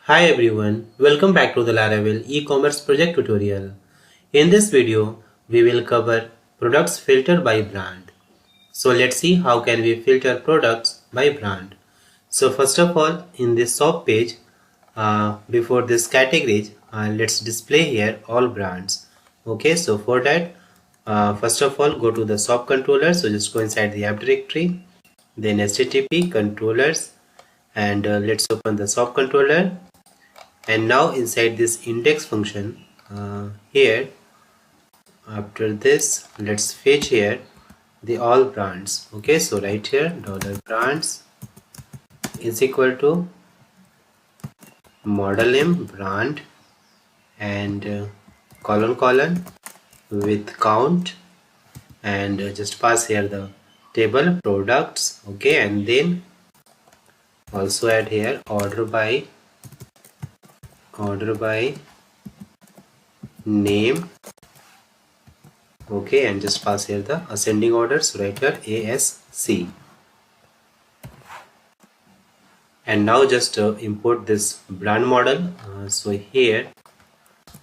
Hi everyone, welcome back to the Laravel E-Commerce project tutorial. In this video, we will cover products filter by brand. So let's see how can we filter products by brand. So first of all, in this shop page, before this categories, let's display here all brands. Okay, so for that, first of all, go to the shop controller. So just go inside the app directory, then http controllers, and let's open the shop controller. And now inside this index function, here after this let's fetch here the all brands. Okay, so right here $brands is equal to model name brand and colon with count, and just pass here the table products. Okay, and then also add here order by name. Okay, and just pass here the ascending order, so right here ASC. And now just import this brand model. So here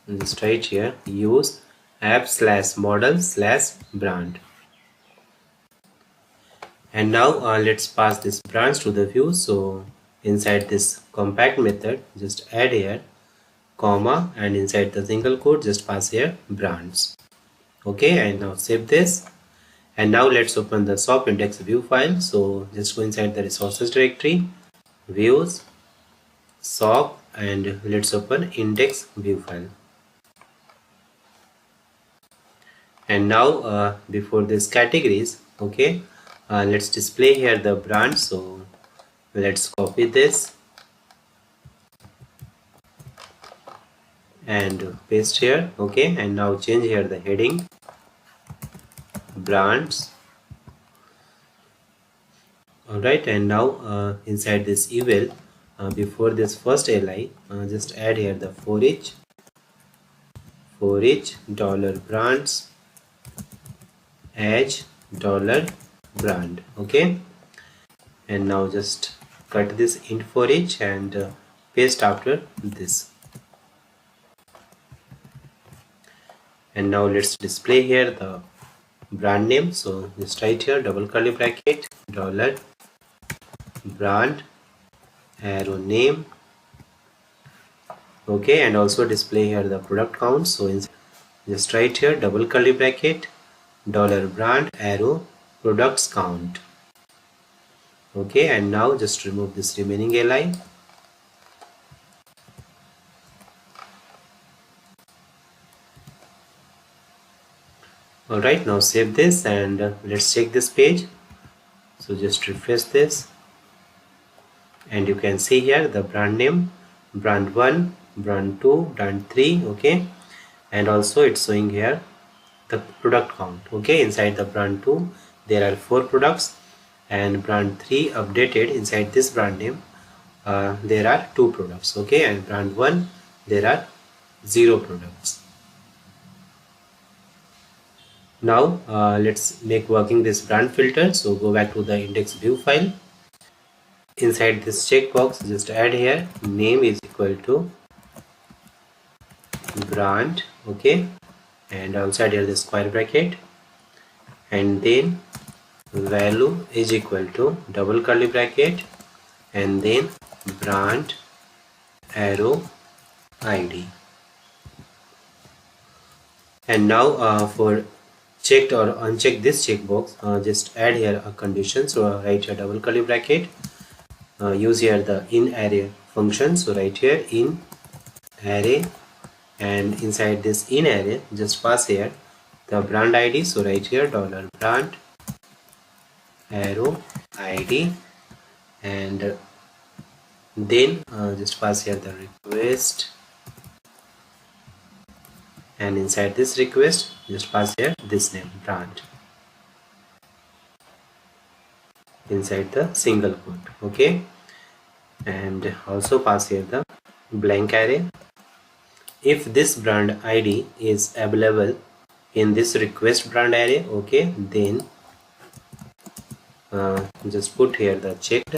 just right here use app/model/brand. And now let's pass this brands to the view. So inside this compact method, just add here comma, and inside the single quote just pass here brands. Okay, and now save this. And now let's open the shop index view file. So just go inside the resources directory, views, shop, and let's open index view file. And now before this categories, okay, let's display here the brand. So let's copy this and paste here. Okay, and now change here the heading brands. Alright, and now inside this eval, before this first li, just add here the for each $brands edge $brand. Okay, and now just cut this int for each and paste after this. And now let's display here the brand name. So just write here double curly bracket $brand arrow name. Okay, and also display here the product count. So just write here double curly bracket $brand arrow products count. Okay, and now just remove this remaining li. Alright, now save this and let's check this page. So just refresh this and you can see here the brand name brand 1, brand 2, brand 3. Okay, and also it's showing here the product count. Okay, inside the brand 2 there are 4 products, and brand 3 updated inside this brand name there are 2 products. Okay, and brand 1 there are 0 products. Now let's make working this brand filter. So go back to the index view file. Inside this checkbox just add here name is equal to brand. Okay, and also add here the square bracket, and then value is equal to double curly bracket and then brand arrow id. And now for checked or unchecked this checkbox, just add here a condition. So write here double curly bracket, use here the in array function. So write here in array, and inside this in array just pass here the brand id. So write here $brand arrow id, and then just pass here the request, and inside this request just pass here this name brand inside the single quote. Okay, and also pass here the blank array. If this brand id is available in this request brand array, okay, then just put here the checked,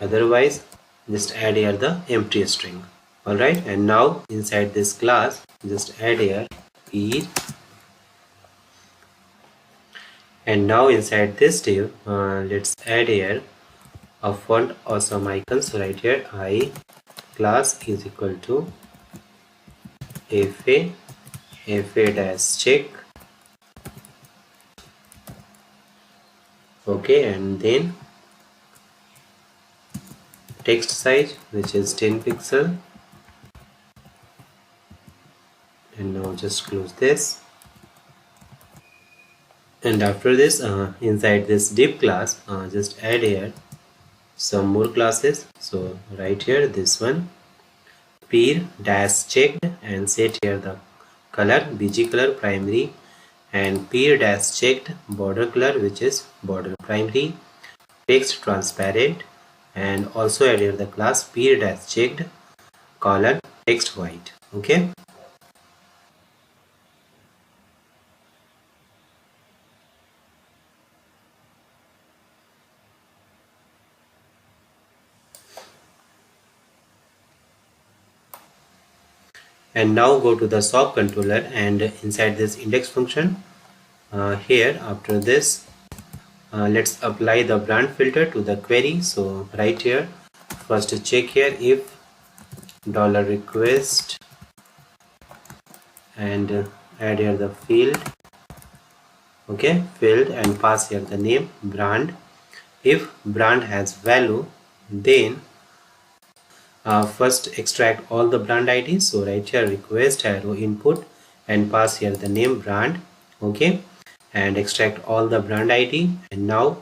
otherwise just add here the empty string. Alright, and now inside this class just add here peer, and now inside this div let's add here a font awesome icon. So right here I class is equal to fa dash check. Okay, and then text size which is 10 pixel, and now just close this. And after this inside this div class just add here some more classes. So right here this one peer dash checked, and set here the color bg color primary, and peer dash checked border color which is border primary, text transparent, and also add here the class peer dash checked color text white. Okay, and now go to the ShopController, and inside this index function here after this let's apply the brand filter to the query. So right here first check here if $request, and add here the field. Okay, field, and pass here the name brand. If brand has value, then first extract all the brand IDs. So right here request arrow input, and pass here the name brand. Okay, and extract all the brand ID, and now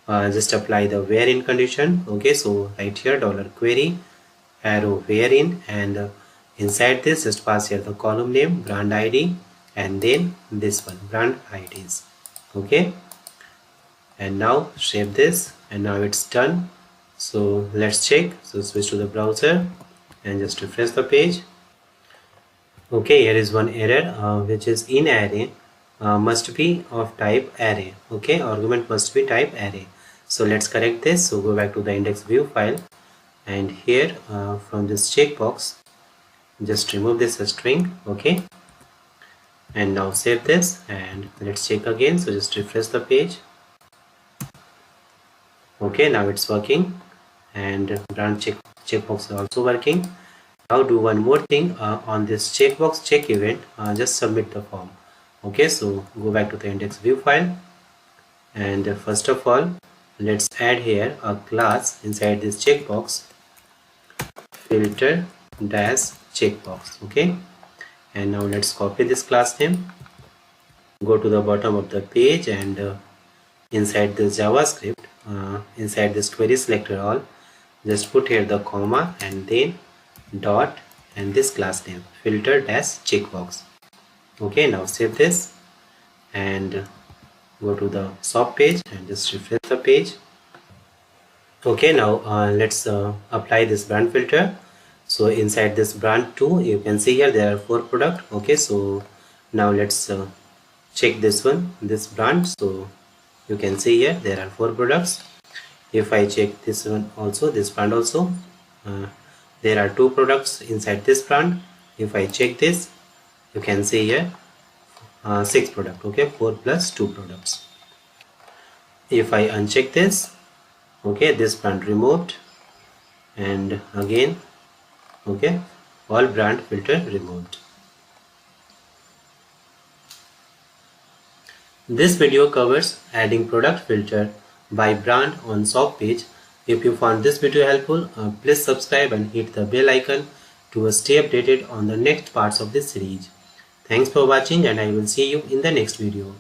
just apply the wherein condition. Okay, so right here $query arrow wherein, and inside this just pass here the column name brand ID, and then this one brand IDs. Okay, and now save this, and now it's done. So let's check. So switch to the browser and just refresh the page. Okay, here is one error which is in array must be of type array. Okay, argument must be type array. So let's correct this. So go back to the index view file, and here from this checkbox just remove this string. Okay, and now save this, and let's check again. So just refresh the page. Okay, now it's working, and brand checkbox is also working. Now do one more thing on this checkbox check event, just submit the form. Okay, so go back to the index view file, and first of all let's add here a class inside this checkbox filter dash checkbox. Okay, and now let's copy this class name, go to the bottom of the page, and inside this JavaScript inside this query selector all just put here the comma, and then dot, and this class name filter dash checkbox. Okay, now save this and go to the shop page and just refresh the page. Okay, now let's apply this brand filter. So inside this brand 2 you can see here there are 4 products. Okay, so now let's check this one, this brand. So you can see here there are 4 products. If I check this one also, this brand also, there are 2 products inside this brand. If I check this, you can see here 6 products. Okay, 4 plus 2 products. If I uncheck this, okay, this brand removed, and again, okay, all brand filter removed. This video covers adding product filter by brand on shop page. If you found this video helpful, please subscribe and hit the bell icon to stay updated on the next parts of this series. Thanks for watching, and I will see you in the next video.